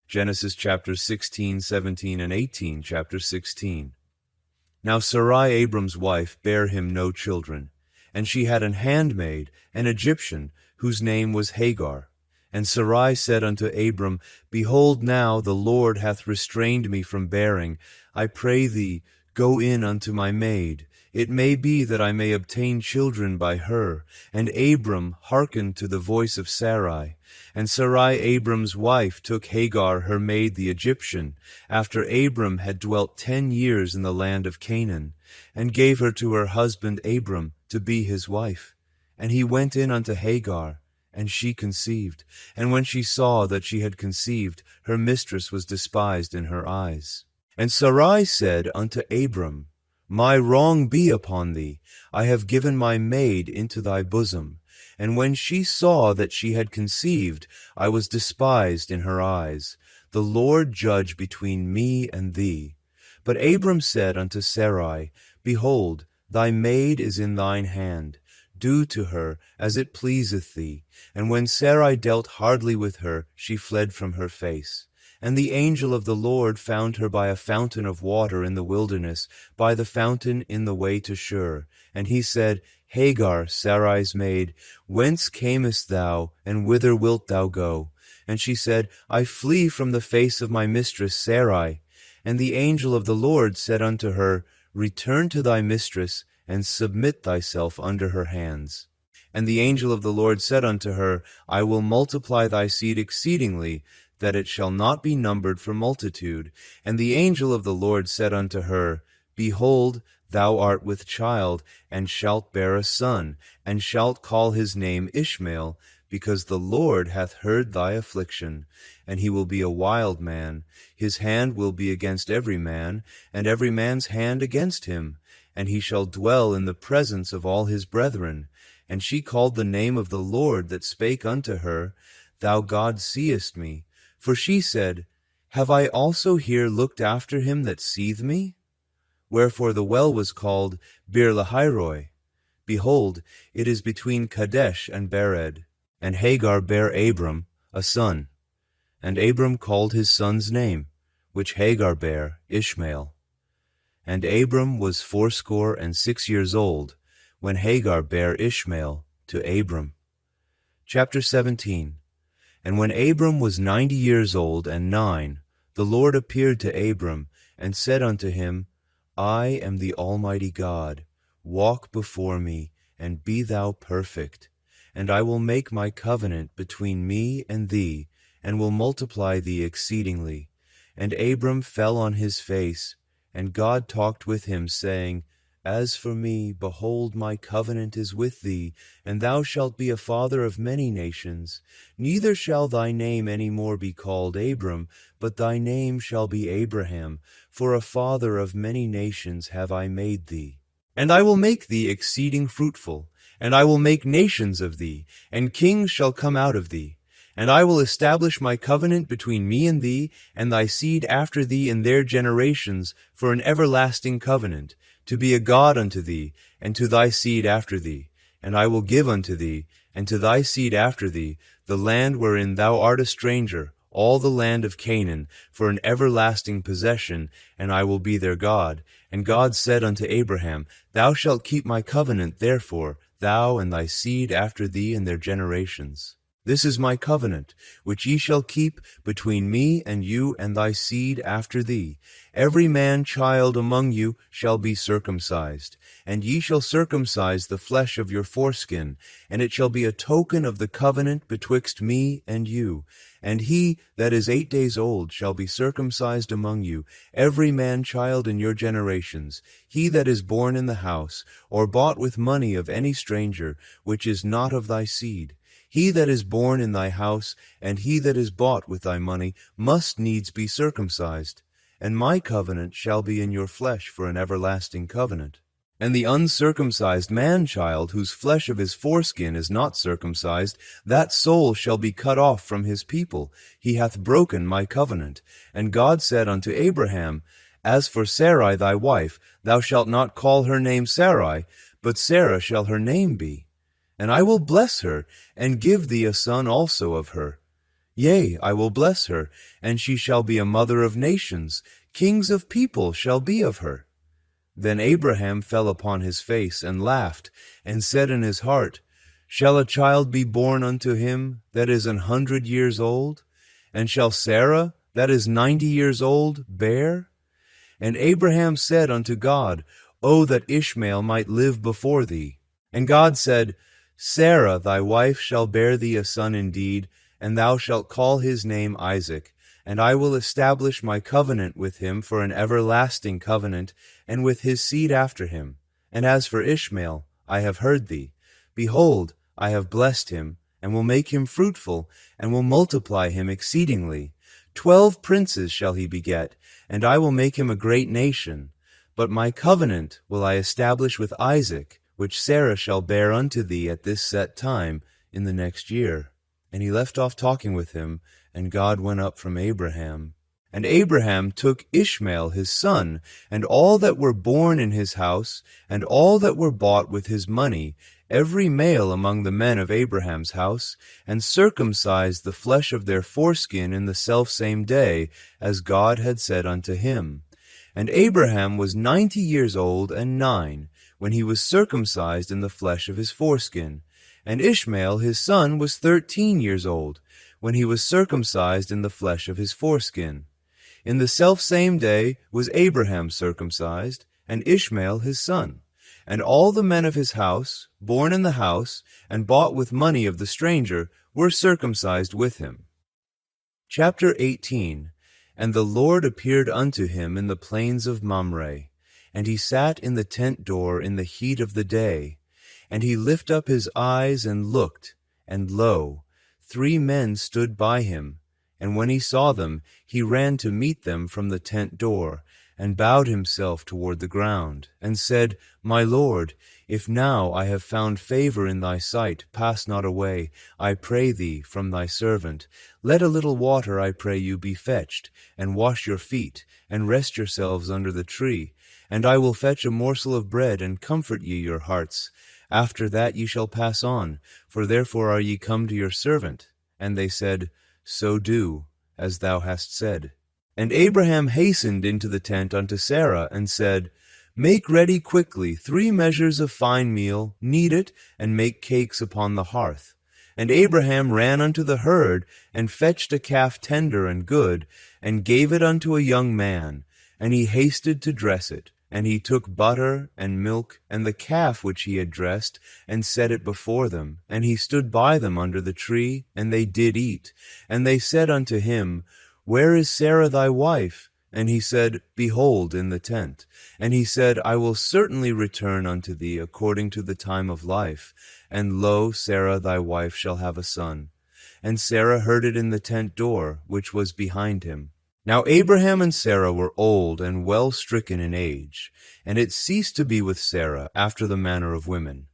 Genesis chapters 16, 17, and 18, chapter 16. Now Sarai Abram's wife bare him no children, and she had an handmaid, an Egyptian, whose name was Hagar. And Sarai said unto Abram, Behold, now the Lord hath restrained me from bearing. I pray thee, go in unto my maid. It may be that I may obtain children by her. And Abram hearkened to the voice of Sarai. And Sarai Abram's wife took Hagar her maid the Egyptian, after Abram had dwelt 10 years in the land of Canaan, and gave her to her husband Abram to be his wife. And he went in unto Hagar, and she conceived. And when she saw that she had conceived, her mistress was despised in her eyes. And Sarai said unto Abram, My wrong be upon thee. I have given my maid into thy bosom. And when she saw that she had conceived, I was despised in her eyes. The Lord judge between me and thee. But Abram said unto Sarai, Behold, thy maid is in thine hand. Do to her as it pleaseth thee. And when Sarai dealt hardly with her, she fled from her face. And the angel of the Lord found her by a fountain of water in the wilderness, by the fountain in the way to Shur. And he said, Hagar, Sarai's maid, whence camest thou, and whither wilt thou go? And she said, I flee from the face of my mistress Sarai. And the angel of the Lord said unto her, Return to thy mistress, and submit thyself under her hands. And the angel of the Lord said unto her, I will multiply thy seed exceedingly, that it shall not be numbered for multitude. And the angel of the Lord said unto her, Behold, thou art with child, and shalt bear a son, and shalt call his name Ishmael, because the Lord hath heard thy affliction. And he will be a wild man. His hand will be against every man, and every man's hand against him. And he shall dwell in the presence of all his brethren. And she called the name of the Lord that spake unto her, Thou God seest me. For she said, Have I also here looked after him that seeth me? Wherefore the well was called Bir-lahai-roi. Behold, it is between Kadesh and Bered. And Hagar bare Abram a son. And Abram called his son's name, which Hagar bare, Ishmael. And Abram was 86 years old, when Hagar bare Ishmael to Abram. Chapter 17. And when Abram was 90 years old and 9, the Lord appeared to Abram, and said unto him, I am the Almighty God. Walk before me, and be thou perfect. And I will make my covenant between me and thee, and will multiply thee exceedingly. And Abram fell on his face, and God talked with him, saying, As for me, behold, my covenant is with thee, and thou shalt be a father of many nations. Neither shall thy name any more be called Abram, but thy name shall be Abraham, for a father of many nations have I made thee. And I will make thee exceeding fruitful, and I will make nations of thee, and kings shall come out of thee. And I will establish my covenant between me and thee, and thy seed after thee in their generations, for an everlasting covenant, to be a God unto thee, and to thy seed after thee. And I will give unto thee, and to thy seed after thee, the land wherein thou art a stranger, all the land of Canaan, for an everlasting possession, and I will be their God. And God said unto Abraham, Thou shalt keep my covenant, therefore, thou and thy seed after thee in their generations. This is my covenant, which ye shall keep between me and you and thy seed after thee. Every man child among you shall be circumcised, and ye shall circumcise the flesh of your foreskin, and it shall be a token of the covenant betwixt me and you. And he that is 8 days old shall be circumcised among you, every man child in your generations, he that is born in the house, or bought with money of any stranger, which is not of thy seed. He that is born in thy house, and he that is bought with thy money, must needs be circumcised. And my covenant shall be in your flesh for an everlasting covenant. And the uncircumcised man-child, whose flesh of his foreskin is not circumcised, that soul shall be cut off from his people. He hath broken my covenant. And God said unto Abraham, As for Sarai thy wife, thou shalt not call her name Sarai, but Sarah shall her name be. And I will bless her, and give thee a son also of her. Yea, I will bless her, and she shall be a mother of nations. Kings of people shall be of her. Then Abraham fell upon his face and laughed, and said in his heart, Shall a child be born unto him that is 100 years old? And shall Sarah, that is 90 years old, bear? And Abraham said unto God, O that Ishmael might live before thee. And God said, Sarah thy wife shall bear thee a son indeed, and thou shalt call his name Isaac. And I will establish my covenant with him for an everlasting covenant, and with his seed after him. And as for Ishmael, I have heard thee. Behold, I have blessed him, and will make him fruitful, and will multiply him exceedingly. 12 princes shall he beget, and I will make him a great nation. But my covenant will I establish with Isaac, which Sarah shall bear unto thee at this set time in the next year. And he left off talking with him, and God went up from Abraham. And Abraham took Ishmael his son, and all that were born in his house, and all that were bought with his money, every male among the men of Abraham's house, and circumcised the flesh of their foreskin in the selfsame day, as God had said unto him. And Abraham was 90 years old and 9, when he was circumcised in the flesh of his foreskin. And Ishmael his son was 13 years old, when he was circumcised in the flesh of his foreskin. In the selfsame day was Abraham circumcised, and Ishmael his son. And all the men of his house, born in the house, and bought with money of the stranger, were circumcised with him. Chapter 18. And the Lord appeared unto him in the plains of Mamre, and he sat in the tent door in the heat of the day. And he lifted up his eyes and looked, and lo, 3 men stood by him. And when he saw them, he ran to meet them from the tent door, and bowed himself toward the ground, and said, My Lord, if now I have found favor in thy sight, pass not away, I pray thee, from thy servant. Let a little water, I pray you, be fetched, and wash your feet, and rest yourselves under the tree. And I will fetch a morsel of bread, and comfort ye your hearts. After that ye shall pass on, for therefore are ye come to your servant. And they said, So do, as thou hast said. And Abraham hastened into the tent unto Sarah, and said, Make ready quickly 3 measures of fine meal, knead it, and make cakes upon the hearth. And Abraham ran unto the herd, and fetched a calf tender and good, and gave it unto a young man, and he hasted to dress it. And he took butter and milk, and the calf which he had dressed, and set it before them. And he stood by them under the tree, and they did eat. And they said unto him, Where is Sarah thy wife? And he said, Behold, in the tent. And he said, I will certainly return unto thee according to the time of life. And lo, Sarah thy wife shall have a son. And Sarah heard it in the tent door, which was behind him. Now Abraham and Sarah were old and well stricken in age, and it ceased to be with Sarah after the manner of women.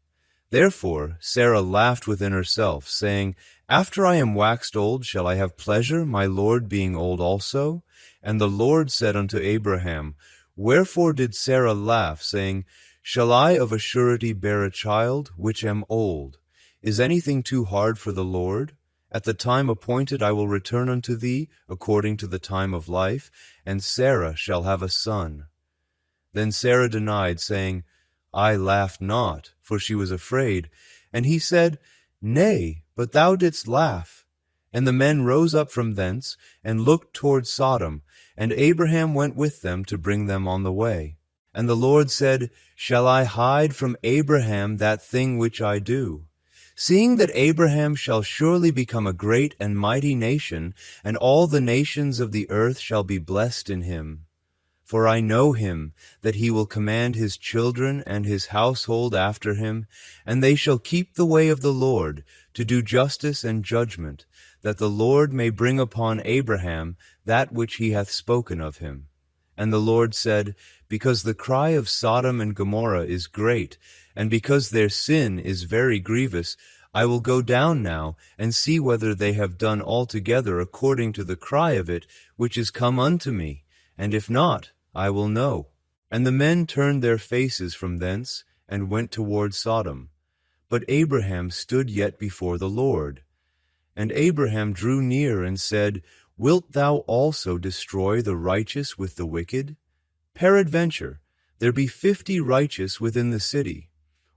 Therefore Sarah laughed within herself, saying, After I am waxed old, shall I have pleasure, my Lord being old also? And the Lord said unto Abraham, Wherefore did Sarah laugh, saying, Shall I of a surety bear a child, which am old? Is anything too hard for the Lord? At the time appointed I will return unto thee, according to the time of life, and Sarah shall have a son. Then Sarah denied, saying, I laughed not, for she was afraid. And he said, Nay, but thou didst laugh. And the men rose up from thence, and looked toward Sodom, and Abraham went with them to bring them on the way. And the Lord said, Shall I hide from Abraham that thing which I do? Seeing that Abraham shall surely become a great and mighty nation, and all the nations of the earth shall be blessed in him. For I know him, that he will command his children and his household after him, and they shall keep the way of the Lord, to do justice and judgment, that the Lord may bring upon Abraham that which he hath spoken of him. And the Lord said, Because the cry of Sodom and Gomorrah is great, and because their sin is very grievous, I will go down now, and see whether they have done altogether according to the cry of it, which is come unto me, and if not, I will know. And the men turned their faces from thence, and went toward Sodom. But Abraham stood yet before the Lord. And Abraham drew near and said, Wilt thou also destroy the righteous with the wicked? Peradventure, there be 50 righteous within the city.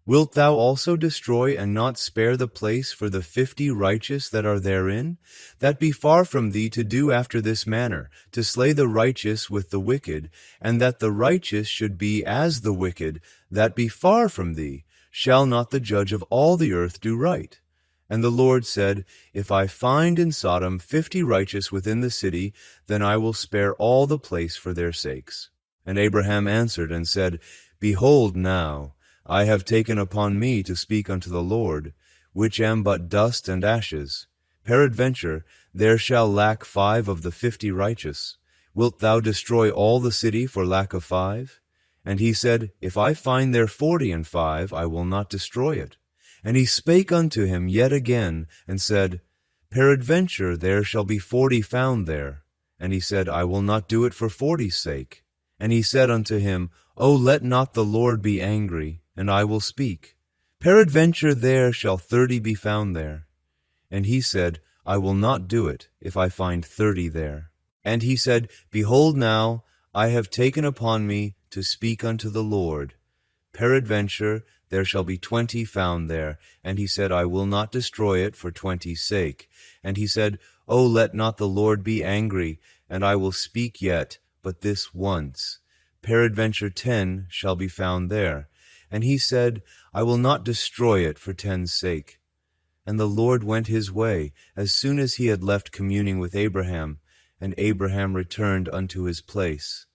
Wilt thou also destroy and not spare the place for the 50 righteous that are therein? That be far from thee to do after this manner, to slay the righteous with the wicked, and that the righteous should be as the wicked, that be far from thee. Shall not the judge of all the earth do right? And the Lord said, If I find in Sodom 50 righteous within the city, then I will spare all the place for their sakes. And Abraham answered and said, Behold now, I have taken upon me to speak unto the Lord, which am but dust and ashes. Peradventure, there shall lack 5 of the 50 righteous. Wilt thou destroy all the city for lack of 5? And he said, If I find there 40 and 5, I will not destroy it. And he spake unto him yet again, and said, Peradventure there shall be 40 found there. And he said, I will not do it for 40's sake. And he said unto him, O let not the Lord be angry, and I will speak. Peradventure there shall 30 be found there. And he said, I will not do it, if I find 30 there. And he said, Behold now, I have taken upon me to speak unto the Lord. Peradventure there shall be 20 found there. And he said, I will not destroy it for 20's sake. And he said, O let not the Lord be angry, and I will speak yet, but this once. Peradventure 10 shall be found there. And he said, I will not destroy it for 10's sake. And the Lord went his way, as soon as he had left communing with Abraham, and Abraham returned unto his place.